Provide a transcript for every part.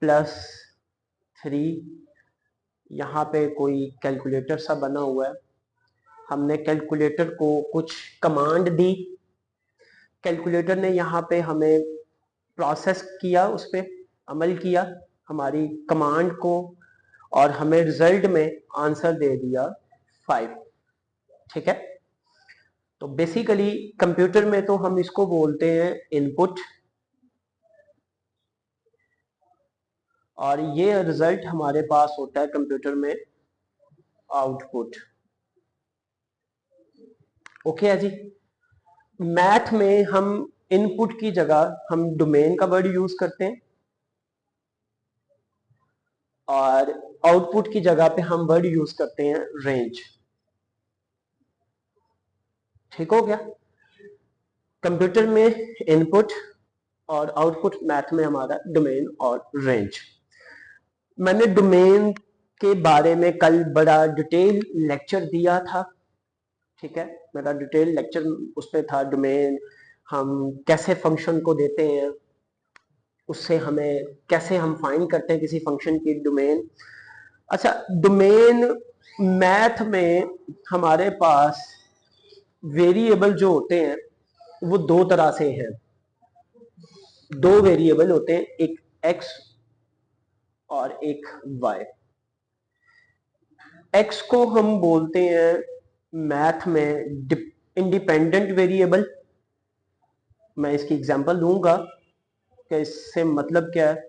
+3। यहाँ पे कोई कैलकुलेटर सा बना हुआ है, हमने कैलकुलेटर को कुछ कमांड दी, कैलकुलेटर ने यहाँ पे हमें प्रोसेस किया, उस पर अमल किया हमारी कमांड को, और हमें रिजल्ट में आंसर दे दिया 5। ठीक है, तो बेसिकली कंप्यूटर में तो हम इसको बोलते हैं इनपुट, और ये रिजल्ट हमारे पास होता है कंप्यूटर में आउटपुट। ओके है जी। मैथ में हम इनपुट की जगह हम डोमेन का वर्ड यूज करते हैं, और आउटपुट की जगह पे हम वर्ड यूज करते हैं रेंज। ठीक हो गया। कंप्यूटर में इनपुट और आउटपुट, मैथ में हमारा डोमेन और रेंज। मैंने डोमेन के बारे में कल बड़ा डिटेल लेक्चर दिया था। ठीक है, मेरा डिटेल लेक्चर उस पर था, डोमेन हम कैसे फंक्शन को देते हैं, उससे हमें कैसे हम फाइंड करते हैं किसी फंक्शन की डोमेन। अच्छा, डोमेन मैथ में हमारे पास वेरिएबल जो होते हैं वो दो तरह से हैं। दो वेरिएबल होते हैं, एक x और एक y। x को हम बोलते हैं मैथ में इंडिपेंडेंट वेरिएबल। मैं इसकी एग्जांपल दूंगा कि इससे मतलब क्या है,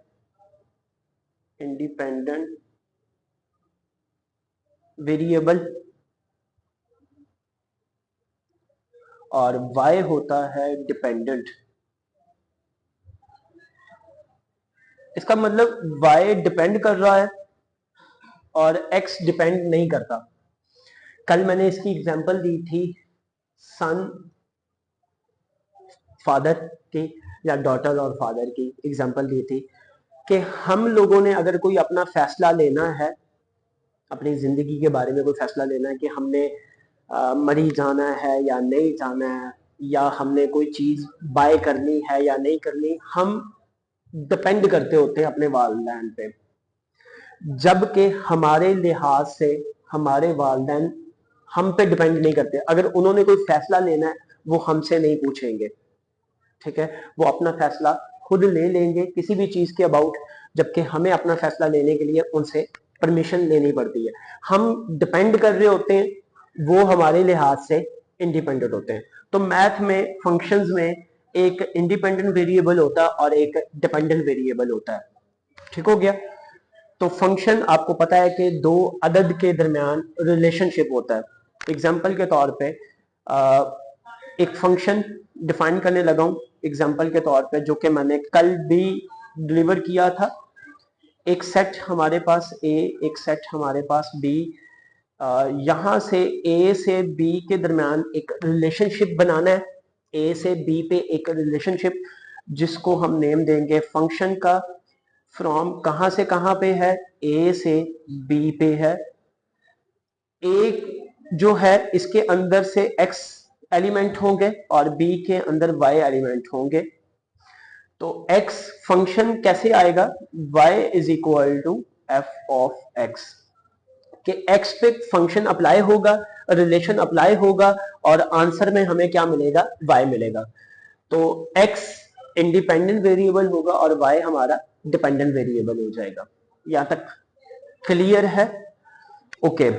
इंडिपेंडेंट वेरिएबल। और y होता है डिपेंडेंट। इसका मतलब y डिपेंड कर रहा है और x डिपेंड नहीं करता। कल मैंने इसकी एग्जांपल दी थी सन फादर की, या डॉटर और फादर की एग्जांपल दी थी कि हम लोगों ने अगर कोई अपना फैसला लेना है, अपनी जिंदगी के बारे में कोई फैसला लेना है कि हमने मरी जाना है या नहीं जाना है, या हमने कोई चीज बाय करनी है या नहीं करनी, हम डिपेंड करते होते हैं अपने वालिदैन पे। जबकि हमारे लिहाज से हमारे वालिदैन हम पे डिपेंड नहीं करते। अगर उन्होंने कोई फैसला लेना है वो हमसे नहीं पूछेंगे। ठीक है, वो अपना फैसला खुद ले लेंगे किसी भी चीज के अबाउट, जबकि हमें अपना फैसला लेने के लिए उनसे परमिशन लेनी पड़ती है। हम डिपेंड कर रहे होते हैं, वो हमारे लिहाज से इंडिपेंडेंट होते हैं। तो मैथ में फंक्शंस में एक इंडिपेंडेंट वेरिएबल होता है और एक डिपेंडेंट वेरिएबल होता है। ठीक हो गया। तो फंक्शन आपको पता है कि दो अदद के दरमियान रिलेशनशिप होता है। एग्जाम्पल के तौर पे एक फंक्शन डिफाइन करने लगा हूं एग्जाम्पल के तौर पे, जो कि मैंने कल भी डिलीवर किया था। एक सेट हमारे पास ए, एक सेट हमारे पास बी। यहां से ए से बी के दरमियान एक रिलेशनशिप बनाना है, ए से बी पे एक रिलेशनशिप, जिसको हम नेम देंगे फंक्शन का। फ्रॉम कहां से कहां पे है, ए से बी पे है। एक जो है इसके अंदर से x एलिमेंट होंगे और b के अंदर y एलिमेंट होंगे। तो x फंक्शन कैसे आएगा, y is equal to f of x, कि x पे फंक्शन अप्लाई होगा, रिलेशन अप्लाई होगा, और आंसर में हमें क्या मिलेगा, y मिलेगा। तो x इंडिपेंडेंट वेरिएबल होगा और y हमारा डिपेंडेंट वेरिएबल हो जाएगा। यहां तक क्लियर है? ओके।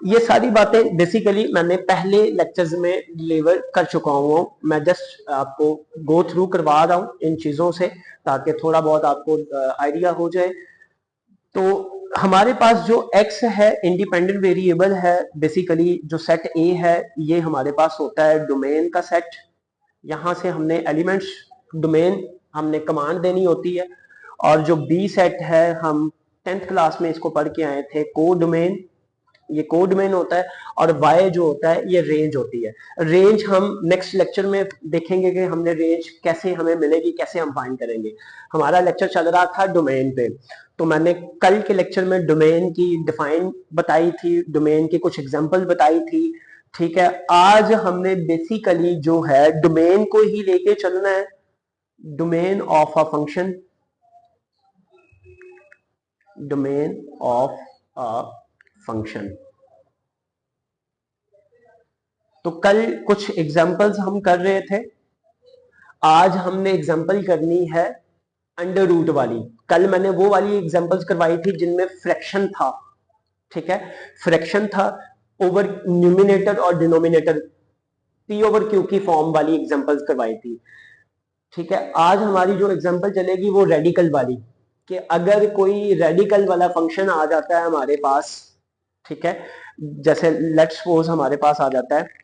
ये सारी बातें बेसिकली मैंने पहले लेक्चर्स में डिलीवर कर चुका हूँ। मैं जस्ट आपको गो थ्रू करवा रहा हूँ इन चीजों से, ताकि थोड़ा बहुत आपको आइडिया हो जाए। तो हमारे पास जो x है इंडिपेंडेंट वेरिएबल है। बेसिकली जो सेट A है ये हमारे पास होता है डोमेन का सेट। यहां से हमने एलिमेंट्स डोमेन हमने कमांड देनी होती है। और जो B सेट है, हम 10th क्लास में इसको पढ़ के आए थे, को डोमेन, ये कोड डोमेन होता है। और y जो होता है ये रेंज होती है। रेंज हम नेक्स्ट लेक्चर में देखेंगे कि हमने रेंज कैसे हमें मिलेगी, कैसे हम फाइंड करेंगे। हमारा लेक्चर चल रहा था डोमेन पे, तो मैंने कल के लेक्चर में डोमेन की डिफाइन बताई थी, डोमेन की कुछ एग्जांपल बताई थी। ठीक है, आज हमने बेसिकली जो है डोमेन को ही लेके चलना है, domain of a function. Domain of a function. तो कल कुछ एग्जांपल्स हम कर रहे थे, आज हमने एग्जांपल करनी है अंडर रूट वाली। कल मैंने वो वाली एग्जांपल्स करवाई थी जिनमें फ्रैक्शन था, ठीक है, फ्रैक्शन था ओवर न्यूमिनेटर और डिनोमिनेटर, पी ओवर क्यू की फॉर्म वाली एग्जांपल्स करवाई थी, ठीक है। आज हमारी जो एग्जांपल चलेगी वो रेडिकल वाली, कि अगर कोई रेडिकल वाला फंक्शन आ जाता है हमारे पास, ठीक है, जैसे लेट्स सपोज हमारे पास आ जाता है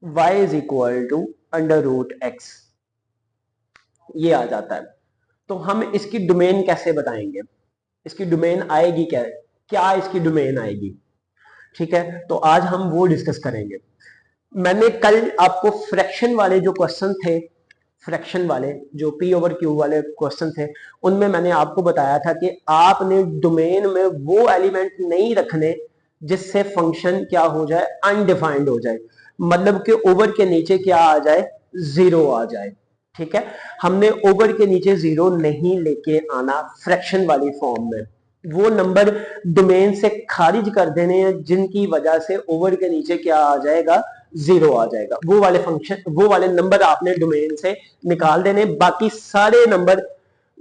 y is equal to under root x, ये आ जाता है, तो हम इसकी डोमेन कैसे बताएंगे, इसकी डोमेन आएगी क्या, क्या इसकी डोमेन आएगी, ठीक है। तो आज हम वो डिस्कस करेंगे। मैंने कल आपको फ्रैक्शन वाले जो क्वेश्चन थे, फ्रैक्शन वाले जो पी ओवर क्यू वाले क्वेश्चन थे, उनमें मैंने आपको बताया था कि आपने डोमेन में वो एलिमेंट नहीं रखने जिससे फंक्शन क्या हो जाए, अनडिफाइंड हो जाए, मतलब कि ओवर के नीचे क्या आ जाए, जीरो आ जाए, ठीक है। हमने ओवर के नीचे जीरो नहीं लेके आना फ्रैक्शन वाली फॉर्म में, वो नंबर डोमेन से खारिज कर देने हैं जिनकी वजह से ओवर के नीचे क्या आ जाएगा, जीरो आ जाएगा। वो वाले फंक्शन, वो वाले नंबर आपने डोमेन से निकाल देने। बाकी सारे नंबर,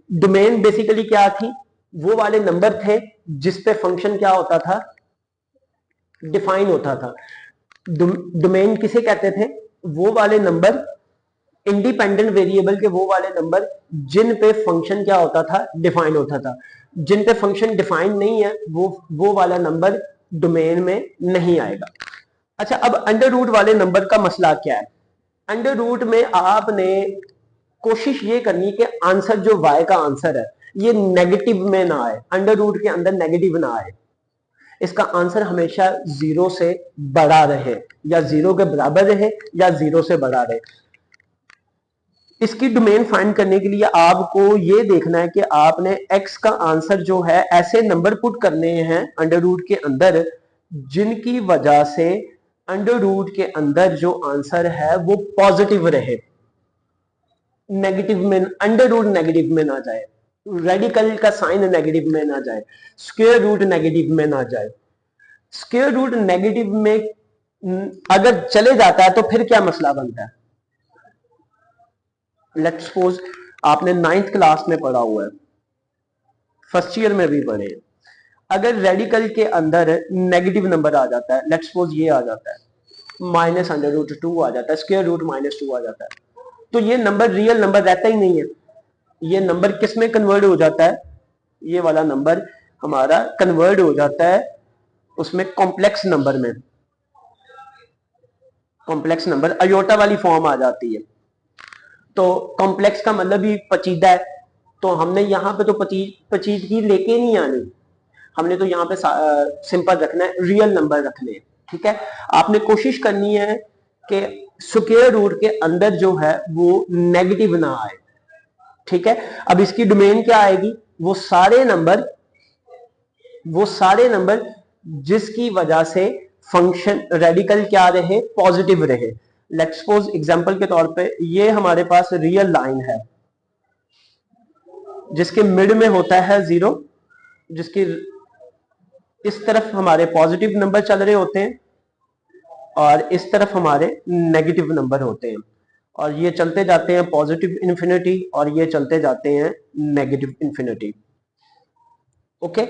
डोमेन बेसिकली क्या थी, वो वाले नंबर थे जिसपे फंक्शन क्या होता था, डिफाइन होता था। डोमेन किसे कहते थे, वो वाले नंबर, इंडिपेंडेंट वेरिएबल के वो वाले नंबर जिन पे फंक्शन क्या होता था, डिफाइन होता था। जिन पे फंक्शन डिफाइन नहीं है वो वाला नंबर डोमेन में नहीं आएगा। अच्छा, अब अंडर रूट वाले नंबर का मसला क्या है। अंडर रूट में आपने कोशिश ये करनी कि आंसर जो y का आंसर है ये नेगेटिव में ना आए, अंडर रूट के अंदर नेगेटिव ना आए, इसका आंसर हमेशा जीरो से बड़ा रहे, या जीरो के बराबर रहे, या जीरो से बड़ा रहे। इसकी डोमेन फाइंड करने के लिए आपको ये देखना है कि आपने x का आंसर जो है ऐसे नंबर पुट करने हैं अंडर रूट के अंदर जिनकी वजह से अंडर रूट के अंदर जो आंसर है वो पॉजिटिव रहे, नेगेटिव में, अंडर रूट नेगेटिव में ना जाए, रेडिकल का साइन नेगेटिव में ना जाए, स्क्वायर रूट नेगेटिव में ना जाए। स्क्वायर रूट नेगेटिव में अगर चले जाता है तो फिर क्या मसला बनता है। लेट्स सपोज आपने 9th क्लास में पढ़ा हुआ है, फर्स्ट ईयर में भी पढ़े, अगर रेडिकल के अंदर नेगेटिव नंबर आ जाता है, लेट्स सपोज ये आ जाता है माइनस अंडर रूट 2 आ जाता है, स्क्वायर रूट -2 आ जाता है, तो ये नंबर रियल नंबर रहता ही नहीं है। ये नंबर किस में कन्वर्ट हो जाता है, ये वाला नंबर हमारा कन्वर्ट हो जाता है उसमें कॉम्प्लेक्स नंबर में, कॉम्प्लेक्स नंबर अयोटा वाली फॉर्म आ जाती है। तो कॉम्प्लेक्स का मतलब ही पचीदा है, तो हमने यहाँ पे तो पचीदगी लेके नहीं आनी, हमने तो यहाँ पे सिंपल रखना है, रियल नंबर रखने हैं, ठीक है। आपने कोशिश करनी है कि स्क्वायर रूट के अंदर जो है वो नेगेटिव ना आए, ठीक है। अब इसकी डोमेन क्या आएगी, वो सारे नंबर जिसकी वजह से फंक्शन रेडिकल क्या रहे, पॉजिटिव रहे। लेट्स सपोज एग्जांपल के तौर पे ये हमारे पास रियल लाइन है जिसके मिड में होता है जीरो, जिसकी इस तरफ हमारे पॉजिटिव नंबर चल रहे होते हैं और इस तरफ हमारे नेगेटिव नंबर होते हैं, और ये चलते जाते हैं पॉजिटिव इन्फिनिटी और ये चलते जाते हैं नेगेटिव इन्फिनिटी, ओके।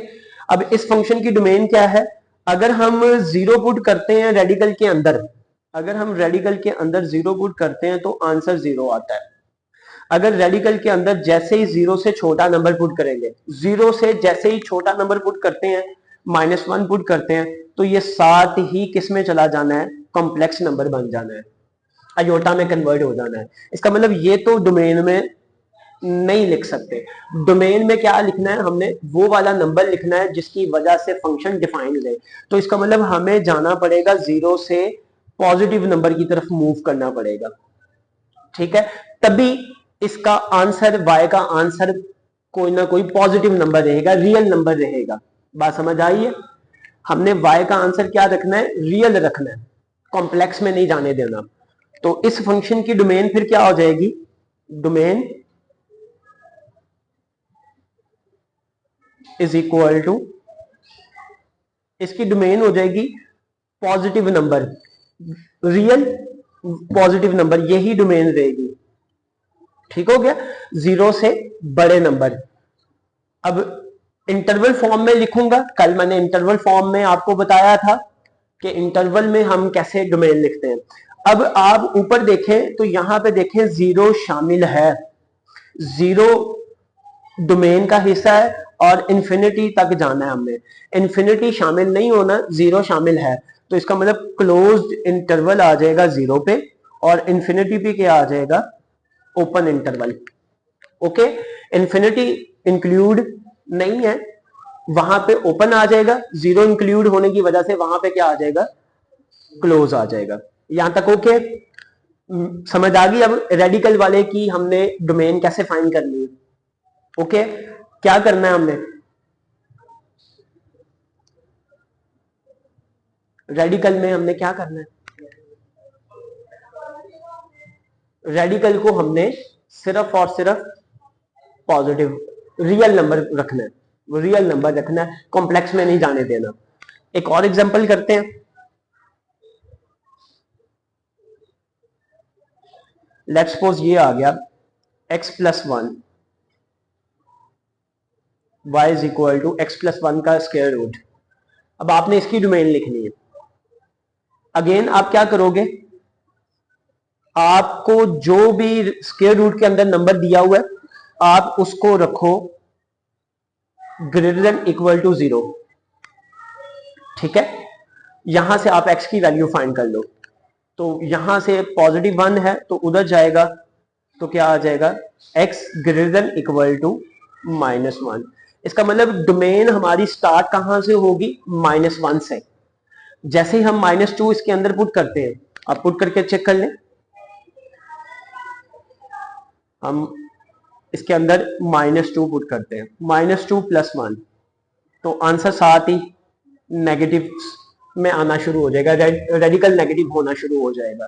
अब इस फंक्शन की डोमेन क्या है, अगर हम जीरो पुट करते हैं रेडिकल के अंदर, अगर हम रेडिकल के अंदर जीरो पुट करते हैं तो आंसर जीरो आता है। अगर रेडिकल के अंदर जैसे ही जीरो से छोटा नंबर पुट करेंगे, जीरो से जैसे ही छोटा नंबर पुट करते हैं, -1 पुट करते हैं, तो ये साथ ही किस में चला जाना है, कॉम्प्लेक्स नंबर बन जाना है, अयोटा में कन्वर्ट हो जाना है। इसका मतलब ये तो डोमेन में नहीं लिख सकते। डोमेन में क्या लिखना है, हमने वो वाला नंबर लिखना है जिसकी वजह से फंक्शन डिफाइंड रहे। तो इसका मतलब हमें जाना पड़ेगा जीरो से पॉजिटिव नंबर की तरफ मूव करना पड़ेगा, ठीक है। तभी इसका आंसर, y का आंसर कोई ना कोई पॉजिटिव नंबर रहेगा, रियल नंबर रहेगा। बात समझ आई है। हमने y का आंसर क्या रखना है, रियल रखना है, कॉम्प्लेक्स में नहीं जाने देना। तो इस फंक्शन की डोमेन फिर क्या हो जाएगी, डोमेन इज इक्वल टू, इसकी डोमेन हो जाएगी positive number, real positive number, यही डोमेन रहेगी। ठीक हो गया, 0 से बड़े नंबर। अब इंटरवल फॉर्म में लिखूंगा, कल मैंने इंटरवल फॉर्म में आपको बताया था कि इंटरवल में हम कैसे डोमेन लिखते हैं। अब आप ऊपर देखें तो यहां पे देखें 0 शामिल है, 0 डोमेन का हिस्सा है और इंफिनिटी तक जाना है हमने। इंफिनिटी शामिल नहीं होना, 0 शामिल है, तो इसका मतलब क्लोज्ड इंटरवल आ जाएगा 0 पे और इंफिनिटी पे क्या आ जाएगा, open interval. Okay, infinity include नहीं है, वहां पे ओपन आ जाएगा, 0 इंक्लूड होने की वजह से वहां पे क्या आ जाएगा, क्लोज आ जाएगा। यहां तक ओके, समझ आ गई। अब रेडिकल वाले की हमने डोमेन कैसे फाइंड करनी है। ओके, क्या करना है हमने, रेडिकल में हमने क्या करना है, रेडिकल को हमने सिर्फ और सिर्फ पॉजिटिव रियल नंबर रखना है, रियल नंबर रखना है, कॉम्प्लेक्स में नहीं जाने देना। एक और एग्जांपल करते हैं, लेट्स सपोज ये आ गया x+1 y is equal to x+1 का स्क्वायर रूट। अब आपने इसकी डोमेन लिखनी है। अगेन आप क्या करोगे, आपको जो भी स्क्वायर रूट के अंदर नंबर दिया हुआ है आप उसको रखो ग्रेटर देन इक्वल टू 0। ठीक है, यहां से आप x की वैल्यू फाइंड कर लो। तो यहां से पॉजिटिव 1 है तो उधर जाएगा तो क्या आ जाएगा, x greater than equal to -1। इसका मतलब डोमेन हमारी स्टार्ट कहां से होगी, -1 से। जैसे ही हम -2 इसके अंदर पुट करते हैं, आप पुट करके चेक कर लें, हम इसके अंदर -2 पुट करते हैं, -2 + 1, तो आंसर साथ ही नेगेटिव में आना शुरू हो जाएगा, रेडिकल नेगेटिव होना शुरू हो जाएगा।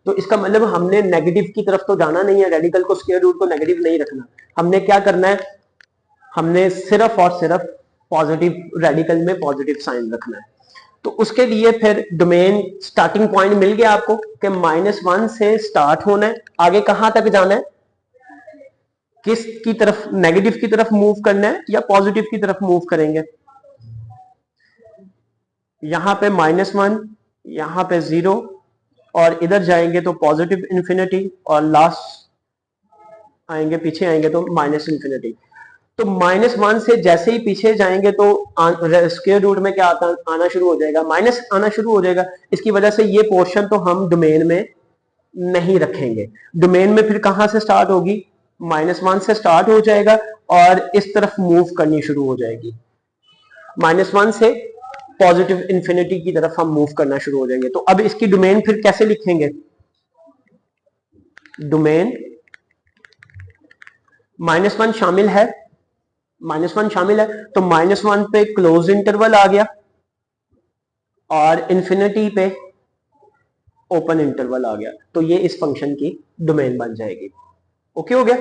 तो इसका मतलब हमने नेगेटिव की तरफ तो जाना नहीं है, रेडिकल को स्क्वायर रूट को नेगेटिव नहीं रखना। हमने क्या करना है, हमने सिर्फ और सिर्फ पॉजिटिव, रेडिकल में पॉजिटिव साइन रखना है। तो उसके लिए फिर डोमेन स्टार्टिंग पॉइंट मिल गया आपको कि -1 से स्टार्ट होना है, आगे कहां तक जाना है, किस की तरफ, नेगेटिव की तरफ मूव करना है या पॉजिटिव की तरफ मूव करेंगे। यहां पे -1, यहां पे 0 और इधर जाएंगे तो पॉजिटिव इन्फिनिटी और लास्ट आएंगे, पीछे आएंगे तो -इन्फिनिटी। तो -1 से जैसे ही पीछे जाएंगे तो स्क्वायर रूट में क्या आना शुरू हो जाएगा, माइनस आना शुरू हो जाएगा। इसकी वजह से ये पोर्शन तो हम डोमेन में नहीं रखेंगे। डोमेन में फिर कहां से स्टार्ट होगी, -1 से स्टार्ट हो जाएगा और इस तरफ मूव करनी शुरू हो जाएगी। -1 से पॉजिटिव इन्फिनिटी की तरफ हम मूव करना शुरू हो जाएंगे। तो अब इसकी डोमेन फिर कैसे लिखेंगे, डोमेन -1 शामिल है, -1 शामिल है तो -1 पे क्लोज इंटरवल आ गया और इन्फिनिटी पे ओपन इंटरवल आ गया, तो ये इस फंक्शन की डोमेन बन जाएगी। ओके हो गया,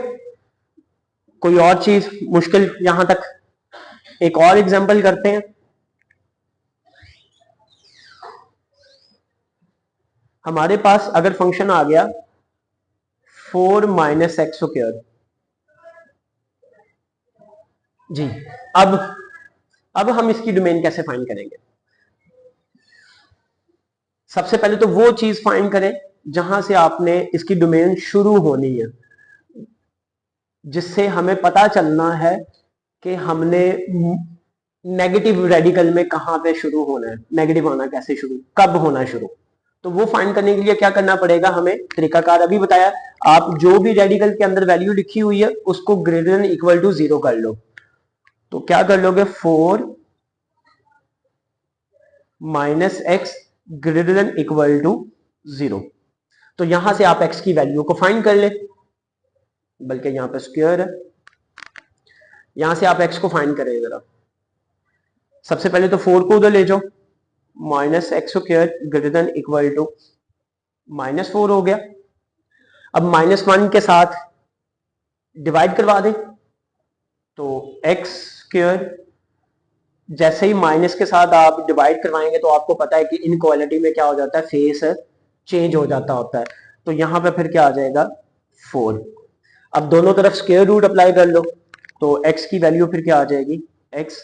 कोई और चीज मुश्किल यहां तक। एक और एग्जांपल करते हैं, हमारे पास अगर फंक्शन आ गया 4 - x²। जी, अब हम इसकी डोमेन कैसे फाइंड करेंगे। सबसे पहले तो वो चीज फाइंड करें जहां से आपने इसकी डोमेन शुरू होनी है, जिससे हमें पता चलना है कि हमने नेगेटिव रेडिकल में कहां पे शुरू होना है, नेगेटिव आना कैसे शुरू, कब होना शुरू। तो वो फाइंड करने के लिए क्या करना पड़ेगा, हमें तरीकाकार अभी बताया। आप जो भी रेडिकल के अंदर वैल्यू लिखी हुई है उसको ग्रेटर देन इक्वल टू 0 कर लो। तो क्या कर लोगे, 4 - x greater than equal to 0। तो यहां से आप x की वैल्यू को फाइंड कर ले, बल्कि यहां पे स्क्वायर है, यहां से आप x को फाइंड करें जरा। सबसे पहले तो 4 को उधर ले जाओ, -x² greater than equal to -4 हो गया। अब -1 के साथ डिवाइड करवा दें तो x² जैसे ही माइनस के साथ आप डिवाइड करवाएंगे तो आपको पता है कि इनक्वालिटी में क्या हो जाता है, फेस चेंज हो जाता होता है। तो यहां पे फिर क्या आ जाएगा 4। अब दोनों तरफ स्क्वायर रूट अप्लाई कर लो तो x की वैल्यू फिर क्या आ जाएगी, x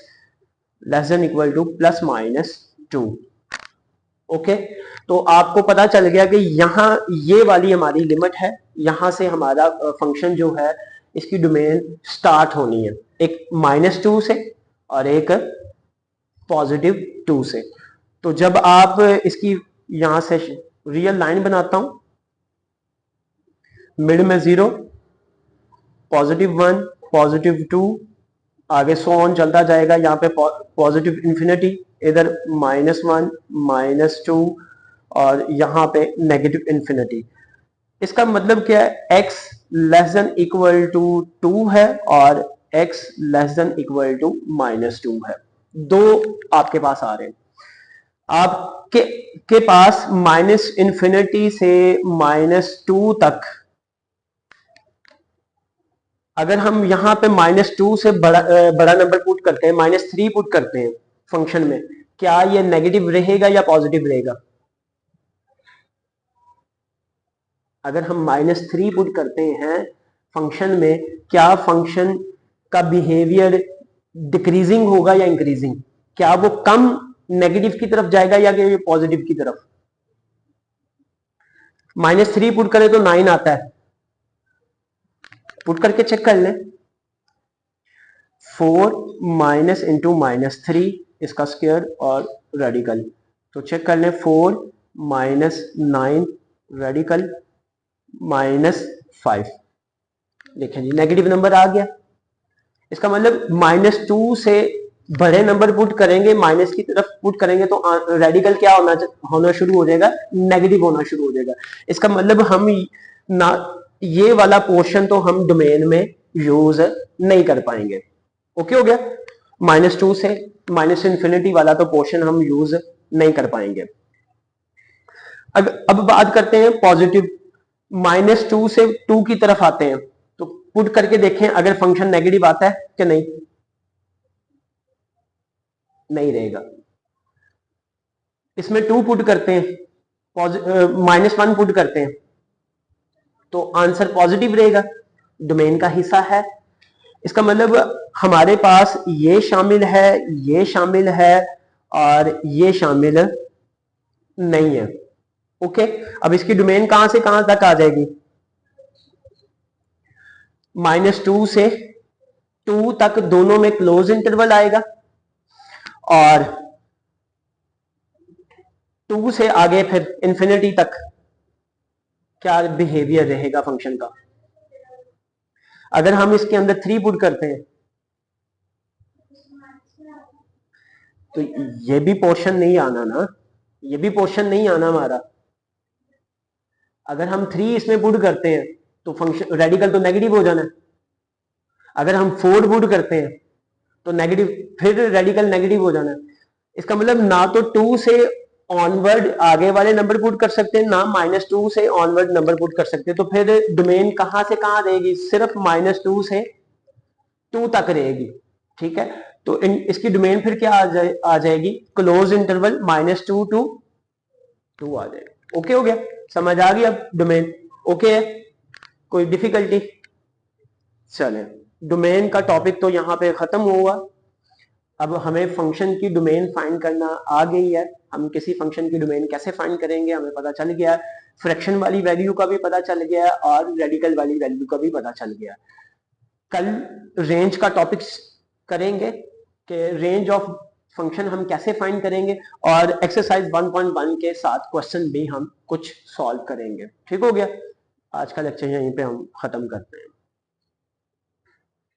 less than equal two plus minus 2। Okay, तो आपको पता चल गया कि यहाँ ये वाली हमारी लिमिट है, यहां से हमारा फंक्शन जो है इसकी डोमेन स्टार्ट होनी है, एक -2 से और एक +2 से। तो जब आप इसकी यहां से रियल लाइन बनाता हूं, मिड में 0, +1, +2, आगे सो ऑन चलता जाएगा, यहाँ पे पॉजिटिव इंफिनिटी, इधर -1, -2 और यहाँ पे नेगेटिव इंफिनिटी। इसका मतलब क्या है, x less than equal to 2 है और x less than equal to -2 है। दो आपके पास आ रहे हैं। आपके के पास -इंफिनिटी से -2 तक, अगर हम यहां पे -2 से बड़ा नंबर पुट करते हैं, -3 पुट करते हैं फंक्शन में, क्या ये नेगेटिव रहेगा या पॉजिटिव रहेगा? अगर हम -3 पुट करते हैं फंक्शन में, क्या फंक्शन का बिहेवियर डिक्रीजिंग होगा या इंक्रीजिंग? क्या वो कम नेगेटिव की तरफ जाएगा या कि पॉजिटिव की तरफ? -3 पुट करें तो 9 आता है, पुट करके चेक कर लें। 4 माइनस इंटू -3 इसका स्क्वायर और रेडिकल, तो चेक कर लें। 4 -9 रेडिकल -5, देखें जी नेगेटिव नंबर आ गया। इसका मतलब -2 से बड़े नंबर पुट करेंगे, माइनस की तरफ पुट करेंगे तो रेडिकल क्या होना शुरू हो जाएगा, नेगेटिव होना शुरू हो जाएगा। इसका मतलब हम ना ये वाला पोर्शन तो हम डोमेन में यूज नहीं कर पाएंगे। ओके हो गया, -2 से -इंफिनिटी वाला तो पोर्शन हम यूज नहीं कर पाएंगे। अब बात करते हैं पॉजिटिव, -2 से 2 की तरफ आते हैं, तो पुट करके देखें अगर फंक्शन नेगेटिव आता है कि नहीं, नहीं रहेगा। इसमें 2 पुट करते हैं, -1 पुट करते हैं, तो आंसर पॉजिटिव रहेगा, डोमेन का हिस्सा है। इसका मतलब हमारे पास ये शामिल है, ये शामिल है और ये शामिल नहीं है। ओके, अब इसकी डोमेन कहां से कहां तक आ जाएगी, -2 से 2 तक दोनों में क्लोज इंटरवल आएगा और 2 से आगे फिर इंफिनिटी तक क्या बिहेवियर रहेगा फंक्शन का। अगर हम इसके अंदर 3 पुट करते हैं तो ये भी पोर्शन नहीं आना ना, ये भी पोर्शन नहीं आना हमारा। अगर हम 3 इसमें पुट करते हैं तो फंक्शन रेडिकल तो नेगेटिव हो जाना है। अगर हम 4 पुट करते हैं तो नेगेटिव, फिर रेडिकल नेगेटिव हो जाना है। इसका मतलब ना तो 2 से ऑनवर्ड आगे वाले नंबर पुट कर सकते हैं, ना -2 से ऑनवर्ड नंबर पुट कर सकते हैं। तो फिर डोमेन कहां से कहां रहेगी, सिर्फ -2 से 2 तक रहेगी। ठीक है, तो इसकी डोमेन फिर क्या आ जाएगी, क्लोज इंटरवल -2 to 2 आ जाएगा। ओके हो गया, समझ आ गई अब डोमेन? ओके है, कोई डिफिकल्टी? चले, डोमेन का टॉपिक तो यहां पे खत्म हुआ। अब हमें फंक्शन की डोमेन फाइंड करना आ गई है। हम किसी फंक्शन की डोमेन कैसे फाइंड करेंगे हमें पता चल गया। फ्रैक्शन वाली वैल्यू का भी पता चल गया और रेडिकल वाली वैल्यू का भी पता चल गया। कल रेंज का टॉपिक करेंगे कि रेंज ऑफ फंक्शन हम कैसे फाइंड करेंगे, और एक्सरसाइज 1.1 के साथ क्वेश्चन भी हम कुछ सॉल्व करेंगे। ठीक हो गया, आज का लेक्चर यहीं पे हम खत्म करते हैं।